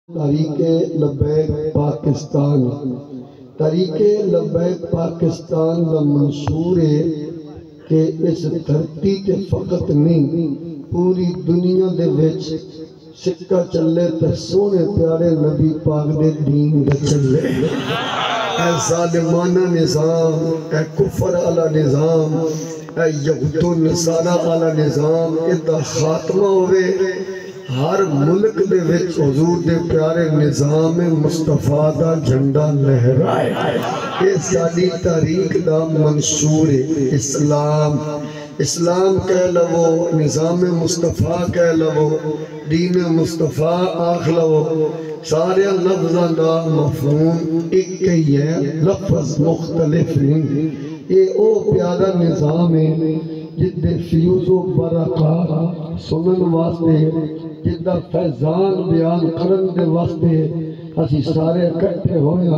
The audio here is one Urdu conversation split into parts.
تحریک لبیک پاکستان تحریک لبیک پاکستان دا منشور ہے کہ اس دھرتی تے فقط نہیں پوری دنیا دے وچ سکہ چلے تے سونے پیارے نبی پاک دے دین دے چلے اے ظالمانہ نظام اے کفر علی نظام اے یہود و نصارہ علی نظام ادھا خاتمہ ہوئے ہر ملک دے وچ حضور دے پیارے نظام مصطفیٰ دا جھنڈا لہرائے یہ ساری تاریخ دا منشور اسلام اسلام کہہ لو نظام مصطفیٰ کہہ لو دین مصطفیٰ آکھ لو سارے لفظاں دا مفہوم ایک ہی ہے لفظ مختلف نہیں یہ او پیارا نظام ہے جدے فیوز و برکات سنن واسطے جدہ فیضان بیان کرن دے واسطے اسی سارے اکٹھے ہویا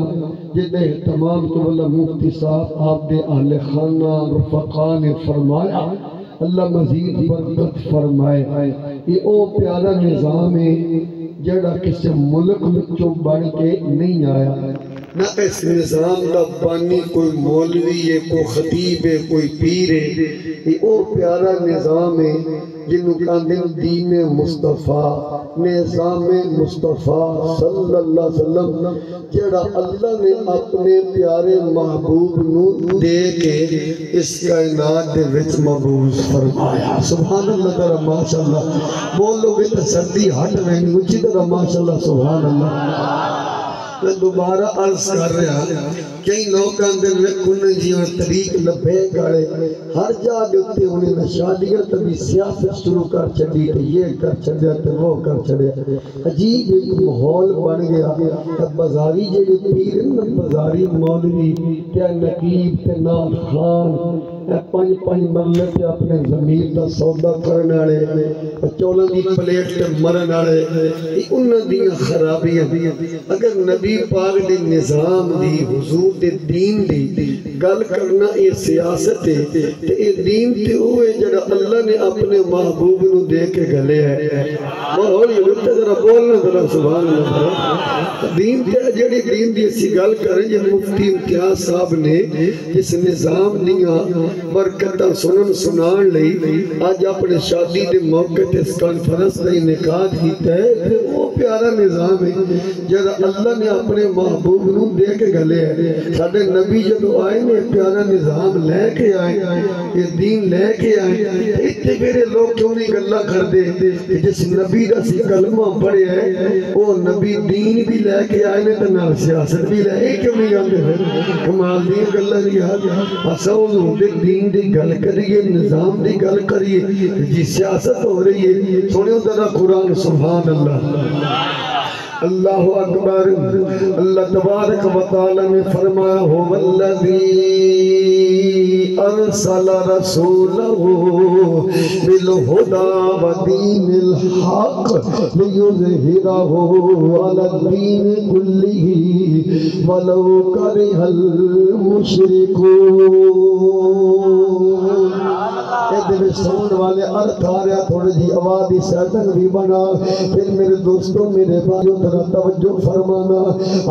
جدے تمام قبلہ مفتی صاحب آپ دے اہل خانہ رفقا نے فرمایا اللہ مزید برکت فرمائے یہ او پیارا نظام ہے جڑا کسی ملک وچوں بڑھ کے نہیں آیا نہ اس نظام دا بانی کوئی مولوی ہے کوئی خطیب ہے کوئی پیر ہے یہ او پیارا نظام ہے جنہوں کہندے دین مصطفیٰ نظام مصطفیٰ صلی اللہ علیہ وسلم جڑا اللہ نے اپنے پیارے محبوب نو دے کے اس کائنات دے وچ مبعوث فرمایا سبحان اللہ ترہ ماشاءاللہ بولو گے تو سردی ہٹ رہی اچھی طرح ماشاءاللہ سبحان اللہ میں دوبارہ عرض کر رہا کئی لوگ اندر میں کنن جی اور طریق لبے گاڑے ہر جا دیتے انہیں نہ شادیاں تبھی سیاست شروع کر چڑی کہ یہ کر چڑیا تو وہ کر چڑیا عجیب ایک ماحول بن گیا بازاری جڑے پیر نا بازاری مولوی تے نقیب تے نال خان پانچ مرلے پہ اپنے ضمیر دا سودا کرنے والے چولن دی پلیٹ تے مرن والے انہاں دی خرابیاں اگر نبی پاک دے نظام دی حضور دے دین دی گل کرنا یہ سیاست ہے تے یہ دین تے ہوئے جڑا اللہ نے اپنے محبوب نو دے کے گلے ہے ماحول یہ لگتا ذرا بولنا ذرا سبحان اللہ دین تے جڑی دین دی اسی گل کریں یہ مفتی امتیاز صاحب نے اس نظام دیاں برکتہ سنن سنان لئی آج اپنے شادی دے موقع تے اس کانفرنس دے نکاح کیتا ہے وہ پیارا نظام ہے جڑا اللہ نے اپنے محبوب نو دے کے گلے ہے ساڑھے نبی جدو آئے نے پیارا نظام لے کے آئے یہ دین لے کے آئے اتنے میرے لوگ کیوں نہیں گلہ کر دے جس نبی دا سی کلمہ پڑے ہے وہ نبی دین بھی لے کے آئے نے تو نال سیاست بھی لے ایک کیوں نہیں آتے ہیں کمال دین گلہ نہیں آتے اصول ہوتے دین دی گل کریے نظام دی گل کریے جی سیاست ہو رہی ہے سوڑے ذرا قرآن سبحان اللہ اللہ اکبر اللہ تبارک و تعالی نے فرمایا ہو والذی ارسل رسولہ بالہدا و دین الحق لیظہرہ علی الدین کلہ ولو کرہ المشرکون میں سنن والے عرض آ رہا تھوڑے جی آوازی سیٹن بھی بنا پھر میرے دوستوں میرے بھائیوں ذرا توجہ فرمانا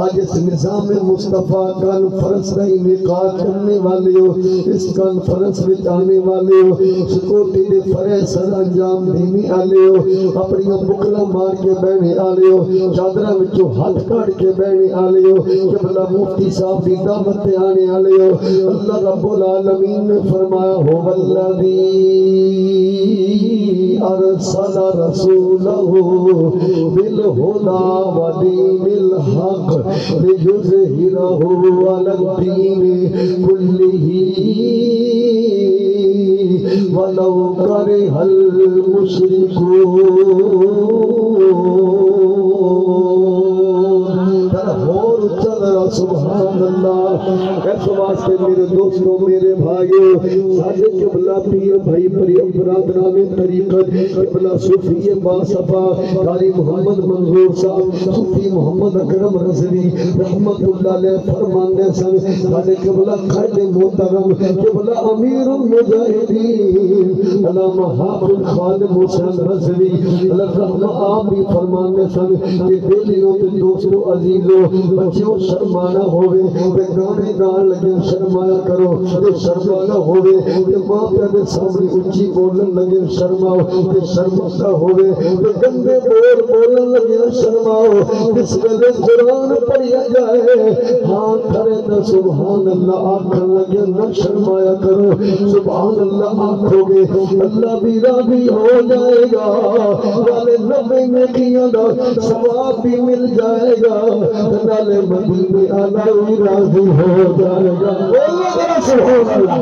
آج اس نظام مصطفیٰ کانفرنس کا انعقاد کرنے والے ہو اس کانفرنس میں آنے والے ہو سکوٹی دے فریصل انجام دینے آلے ہو اپنی بکلا مار کے بہنے آلے ہو چادرہ وچوں ہاتھ کاٹ کے بہنے آلے ہو قبلہ مفتی صاحب دی دعوت آنے آلے ہو اللہ رب العالمین نے فرمایا ہو والذی ارسل رسولہ بالہدا و دین الحق لیظہرہ علی الدین کلہ ولو کرہ المشرکون اور چل سبحان اللہ. اس واسطے میرے دوستوں میرے بھائیوں سارے قبلہ پیر بھائی برادران طریقت قبلہ صوفی باصفا قاری محمد منظور صاحب صوفی محمد اکرم رضوی رحمت اللہ علیہ فرماندے سن سارے قبلہ قائد محترم قبلہ امیر المجاہدین علامہ حافظ خالد حسین رضوی اللہ رحمہ آپ بھی فرماندے سن کہ بیلیوں کے دوستوں عزیزوں بچوں شرمانا ہوئے کہ گانے گان لگے شرمایا کرو کہ شرمانا ہوئے کہ ماں پیادے سامنے اچھی بولن لگے شرماؤ کہ شرماتا ہوئے کہ گندے بولن لگے شرماؤ کس گلے قرآن پڑھیا جائے ہاں کرے نہ سبحان اللہ آنکھن لگے نہ شرمایا کرو سبحان اللہ آنکھو گے اللہ بھی راضی ہو جائے گا والے نبی میں کیا دا ثواب بھی مل جائے گا نالے مدینے آنا بھی راضی ہو جائے گا. سبحان اللہ.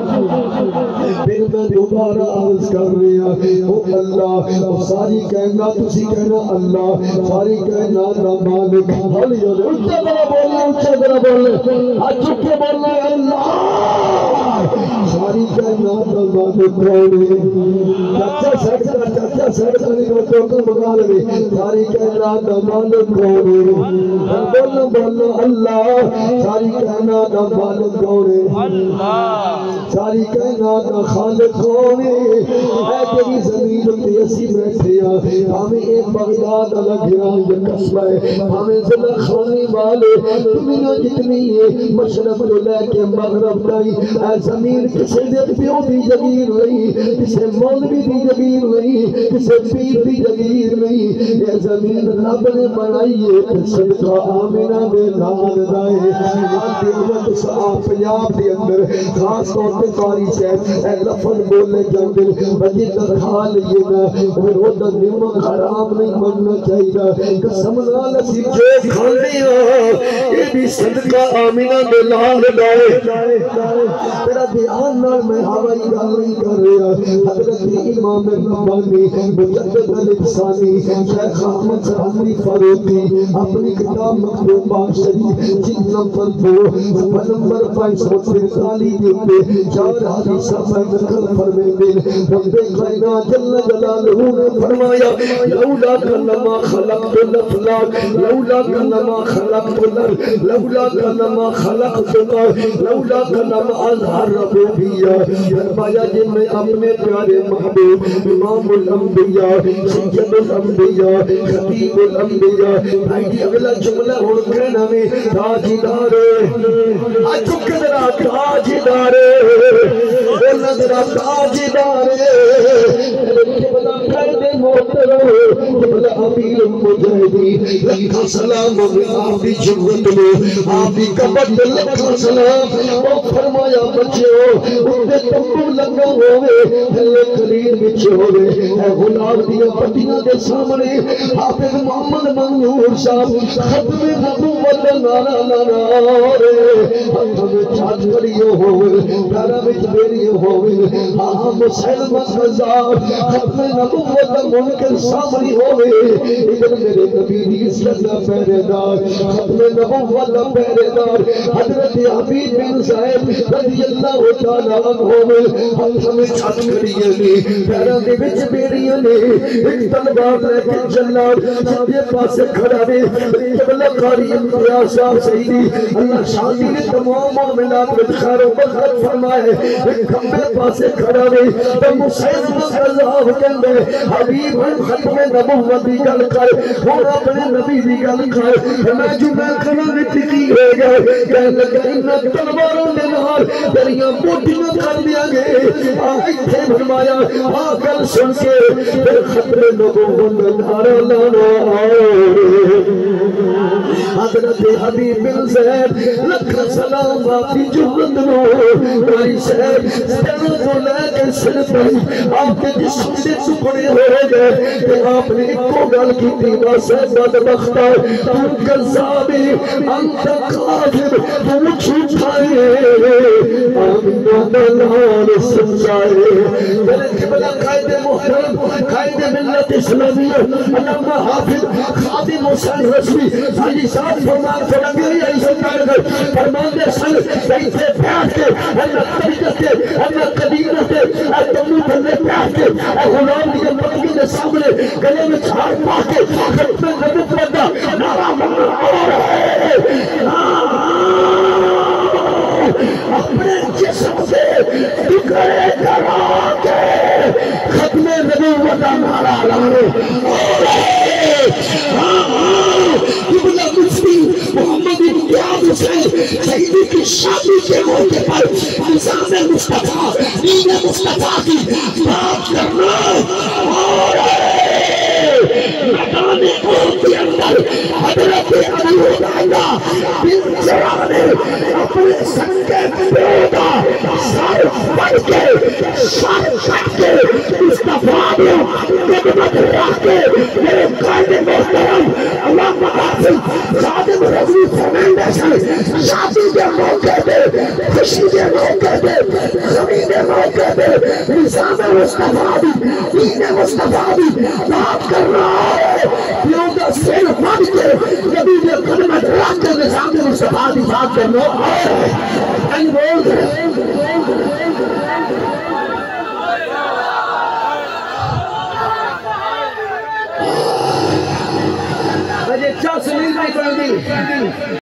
پھر میں دوبارہ عرض کر رہا ہوں اللہ اور ساری کہنا تسی کہنا اللہ ساری کہنا دا مالک اچھا طرح بولنا ہاتھ چک کے بولنا اللہ ساری کہنا دا مالک کون ہے چاچا سیٹ کرنے کو تو مگا لے ساری کہنا دا مالک کون ہے بولنا اللہ ساری کہنا دا مالک کون ہے ساری کائنات کا خالق کون ہے اے تیری زمین تے اسی بیٹھے ہمیں ایک بغداد الگ گراں یہ قصبہ ہے ہمیں ضلع خانی والے دنیا جتنی ہے مشرق کو لے کے مغرب تک اے زمین کسے دے پیو دی جگیر نہیں کسے مولوی دی جگیر نہیں کسے پیر دی جگیر نہیں یہ زمین رب نے بنائی ہے صدقہ آمنہ میں لال دائے آتی امت صاحب پنجاب دی اندر خاص طور پہ قاری صاحب اے لفظ بولنے جاندے بجی ترخا لئے نا اور وہ دا نعمت حرام نہیں بننا چاہیے قسم نال اسی جو کھانے یہ بھی صدقہ آمینہ دے لال دائے میرا دھیان نال میں ہوائی گال نہیں کر رہا حضرت امام ربانی مجدد الفسانی شیخ احمد سرحمدی فاروقی اپنی کتاب مکتوبات شریف جن نمبر 2 نمبر 543 دیتے چار حدیثہ میں نقل فرمے دن رب کائنات جل جلالہ نے فرمایا لولا کلمہ خلقت الافلاک لولا کلمہ خلقت الارض لولا کلمہ خلقت الارض لولا کلمہ اظہر ربوبیہ فرمایا جن میں اپنے پیارے محبوب امام الانبیاء سید الانبیاء خطیب الانبیاء بھائی اگلا جملہ ہو کہنا میں تاجدار اچھک ذرا تاجدار بولنا ذرا تاجدار قبلہ قید محترم قبلہ امیر المجاہدین لکھا سلام آپ کی جرت میں آپ کی قبط لکھا سلام اور فرمایا بچے ہو اندے تمبو لگا ہوئے اللہ قلیل بچے ہوئے اے غلام دیا پٹیاں دے سامنے حافظ محمد منظور صاحب ختم نبوت نانا نانا ہاتھ میں چاچ کریے ہوئے پیرا بچ بیریے ہوئے ہاں مسلمہ خزار ختم نبوت منکر سامنے ہوئے ادھر میرے نبی دی صدا پہرے دار ختم نبوت پہرے دار حضرت حبیب بن زید رضی اللہ تعالیٰ عنہ ہاتھ میں چاچ کریے نے پیرا بچ بیریے نے ایک تلوار لے کے جلال ساتھے پاسے کھڑا نے قبلہ قاری امتیاز صاحب سیدی اللہ شادی نے تمام مومنات میں خیر و برکت فرمائے ایک کھمبے پاسے کھڑا نے تو مسلمہ قضاء کہندے حبیب ختم نبوت دی گل کر اور اپنے نبی دی گل کر میں جو میں کھڑا وچ کی ہو گیا کہنے لگا ان تلواروں دے نال تیریاں موٹیاں کر دیا گے ایتھے فرمایا آ گل سن کے پھر ختم نبوت نعرہ لانا حضرت حبیب بن زید لکھ سلام آپ کی جرت نو بھائی صاحب سر کو لے کے سر پر آپ کے جسم سے ٹکڑے ہو گئے کہ آپ نے ایک گل کی تھی واسے بدبختہ تو کذابی انت کاذب تو جھوٹا ہے آمینہ دلال سچائے میرے قبلہ قائد محترم قائد ملت اسلامیہ علامہ حافظ خادم حسین رضوی حاجی صاحب صاحب فرمان فرماتے ہیں عیسیٰ تعالیٰ فرماندے سن ایسے بیٹھ کے اللہ طریقت کے اللہ قدیمت کے تمہیں تھلے بیٹھ کے غلام کے پتنی کے سامنے گلے میں چھاڑ پا کے ختم نبوت بندہ نعرہ اپنے جسم سے ٹکڑے کرا کے ختم نبوت کا نعرہ لانے قبلہ مفتی محمد امتیاز حسین شہیدی کی شادی کے موقع پر نظام مصطفیٰ دین مصطفیٰ کی بات کرنا اور میدان احد کے اندر حضرت ابو عبیدہ بن جراح نے اپنے سنگے پیو کا سر پڑھ کے سر کٹ کے مصطفیٰ نے خدمت رکھ کے میرے قائد محترم علامہ حافظ خادم رضوی فرنانڈیز شادی کے موقع پہ خوشی کے موقع پہ غمی کے موقع پہ نظام مصطفیٰ بھی دین مصطفیٰ بھی بات کر رہا ہے پیوں کا سر پڑھ کے نبی نے خدمت رکھ کے نظام مصطفیٰ بھی بات کرنا ہے کہیں بول رہے Just leave me, baby.